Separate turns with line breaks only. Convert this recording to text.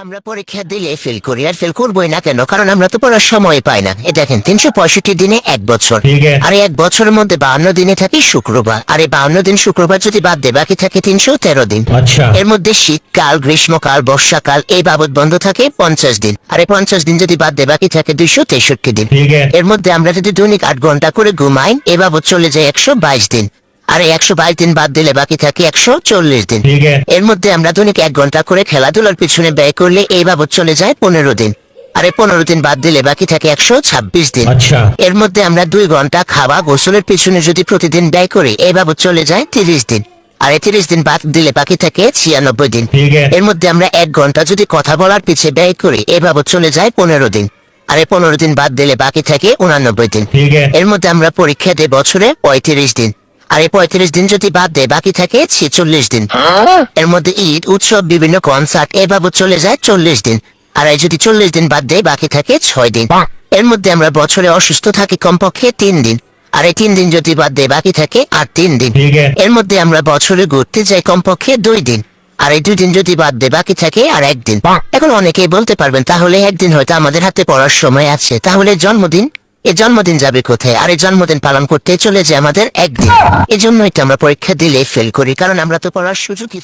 আমরা পরীক্ষা দিলে ফেল করি, আর ফেল করবোই না কেন? কারণ আমরা তো পড়ার সময় পাই না। এ দেখেন 365 দিনে 1 বছর, আর 1 বছরের মধ্যে 52 দিনে থাকে শুক্রবার, আর এই 52 দিন শুক্রবার যদি বাদ দেয় বাকি থাকে 313 দিন। এর মধ্যে শীতকাল, গ্রীষ্মকাল, বর্ষাকাল এই বাবদ বন্ধ থাকে 50 দিন, আর এই 50 দিন যদি বাদ দেয় বাকি থাকে 263 দিন। এর মধ্যে আমরা যদি দৈনিক 8 ঘন্টা করে ঘুমাই এ বাবদ চলে যায় 122 দিন, আর 122 দিন বাদ দিলে বাকি থাকে 140 দিন। এর মধ্যে আমরা দৈনিক 1 ঘন্টা করে খেলাধুলার পিছনে ব্যয় করলে এই বাবদ চলে যায় 15 দিন, আর 15 দিন বাদ দিলে বাকি থাকে 126 দিন। এর মধ্যে আমরা 2 ঘন্টা খাওয়া গোসলের পিছনে যদি প্রতিদিন ব্যয় করি এই বাবদ চলে যায় 30 দিন, আর 30 দিন বাদ দিলে বাকি থাকে 96 দিন। এর মধ্যে আমরা 1 ঘন্টা যদি কথা বলার পিছে ব্যয় করি এই বাবদ চলে যায় 15 দিন, আর 15 দিন বাদ দিলে বাকি থাকে 89 দিন। এর মধ্যে আমরা পরীক্ষা দেই বছরে 35 দিন, আর 35 দিন যদি বাদ দেয় বাকি থাকে 46 দিন। এর মধ্যে ঈদ, উৎসব, বিভিন্ন কনসার্ট এ বাবদ চলে যায় 40 দিন, আর এই যদি 40 দিন বাদ দেয় বাকি থাকে 6 দিন। এর মধ্যে আমরা বছরে অসুস্থ থাকি কমপক্ষে 3 দিন, আর এই 3 দিন যদি বাদ দেয় বাকি থাকে আর 3 দিন। এর মধ্যে আমরা বছরে ঘুরতে যাই কমপক্ষে 2 দিন, আর এই 2 দিন যদি বাদ দেয় বাকি থাকে আর 1 দিন। এখন অনেকেই বলতে পারবেন তাহলে একদিন হয়তো আমাদের হাতে পড়ার সময় আছে, তাহলে জন্মদিন, এই জন্মদিন যাবে কোথায়? আর এই জন্মদিন পালন করতে চলে যায় আমাদের 1 দিন। এজন্যই তো আমরা পরীক্ষা দিলে ফেল করি, কারণ আমরা তো পড়ার সুযোগই